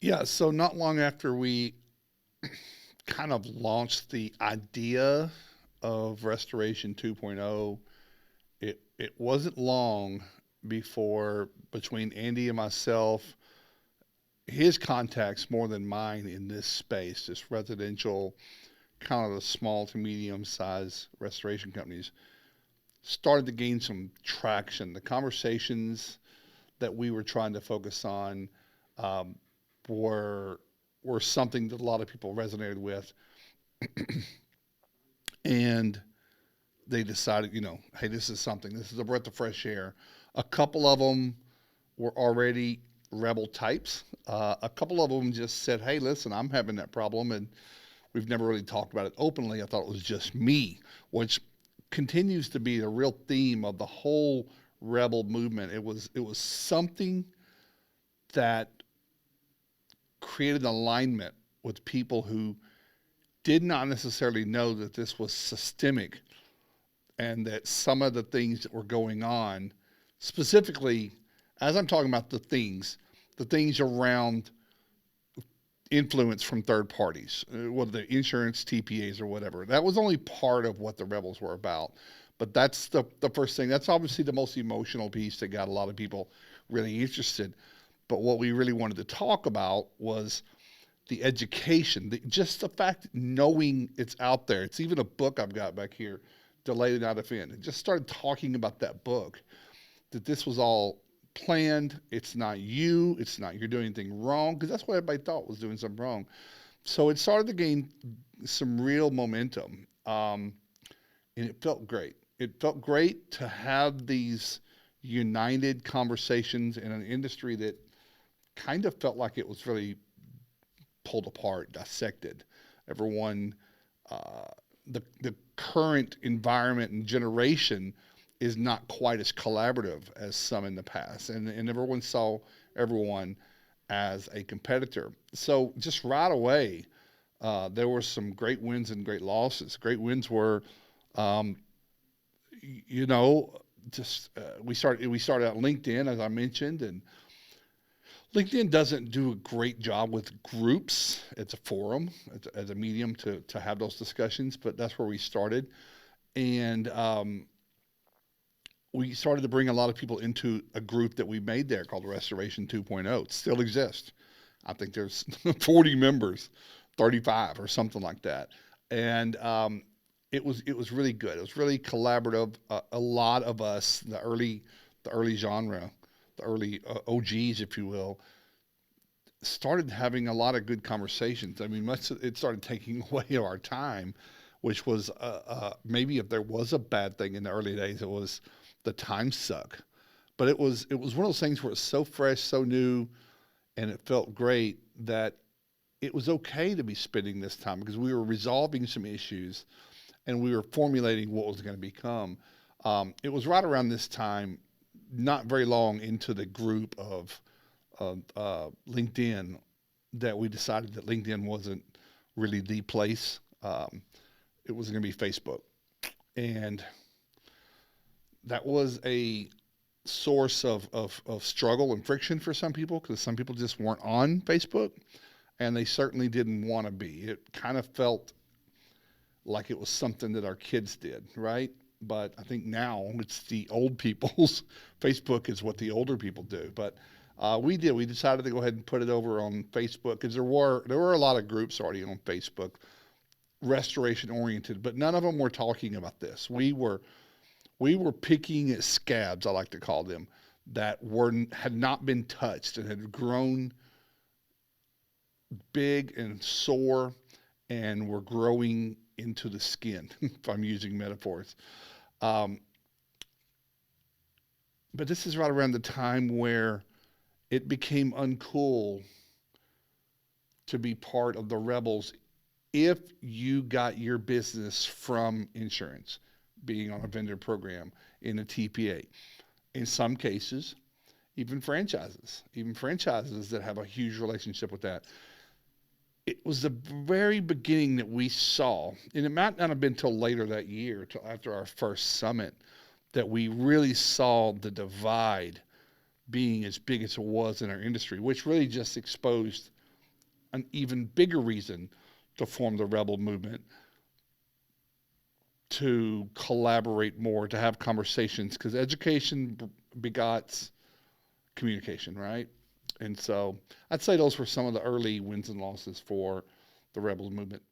Yeah, so not long after we kind of launched the idea of Restoration 2.0, it wasn't long before between Andy and myself, his contacts more than mine in this space, this residential kind of the small to medium size restoration companies, started to gain some traction. The conversations that we were trying to focus on um, were were something that a lot of people resonated with, and they decided, hey, this is something. This is a breath of fresh air. A couple of them were already rebel types. A couple of them just said, hey, listen, I'm having that problem, and we've never really talked about it openly. I thought it was just me, which continues to be the real theme of the whole rebel movement. It was something that created alignment with people who did not necessarily know that this was systemic and that some of the things that were going on, specifically, as I'm talking about the things around influence from third parties, whether the insurance, TPAs, or whatever. That was only part of what the rebels were about. But that's the first thing. That's obviously the most emotional piece that got a lot of people really interested. But what we really wanted to talk about was the education, just the fact knowing it's out there. It's even a book I've got back here, Delayed Not Offend. Just started talking about that book, that this was all planned. It's not you. It's not you're doing anything wrong, because that's what everybody thought was doing something wrong. So it started to gain some real momentum, and it felt great. It felt great to have these united conversations in an industry that kind of felt like it was really pulled apart, dissected. Everyone, uh, the current environment and generation is not quite as collaborative as some in the past, and everyone saw everyone as a competitor. So just right away, there were some great wins and great losses. Great wins were, um, you know, just we started out LinkedIn, as I mentioned, and LinkedIn doesn't do a great job with groups. It's a forum, as a medium to have those discussions, but that's where we started. And we started to bring a lot of people into a group that we made there called Restoration 2.0. It still exists. I think there's 40 members, 35 or something like that. And it was really good. It was really collaborative. A lot of us, the early genre, the early OGs, if you will, started having a lot of good conversations. I mean, much it started taking away our time, which was maybe if there was a bad thing in the early days, it was the time suck. But it was one of those things where it's so fresh, so new, and it felt great that it was okay to be spending this time because we were resolving some issues and we were formulating what was going to become. It was right around this time, not very long into the group of LinkedIn, that we decided that LinkedIn wasn't really the place. It was going to be Facebook. And that was a source of struggle and friction for some people because some people just weren't on Facebook and they certainly didn't want to be. It kind of felt like it was something that our kids did, right? But I think now it's the old people's Facebook is what the older people do. But we did. We decided to go ahead and put it over on Facebook because there were a lot of groups already on Facebook, restoration oriented, but none of them were talking about this. We were picking at scabs, I like to call them, that had not been touched and had grown big and sore and were growing into the skin, if I'm using metaphors. Um, but this is right around the time where it became uncool to be part of the rebels if you got your business from insurance, being on a vendor program in a TPA. In some cases, even franchises that have a huge relationship with that. It was the very beginning that we saw, and it might not have been till later that year, till after our first summit, that we really saw the divide being as big as it was in our industry, which really just exposed. an even bigger reason to form the rebel movement, to collaborate more, to have conversations, because education begots communication, right? And so I'd say those were some of the early wins and losses for the rebel movement.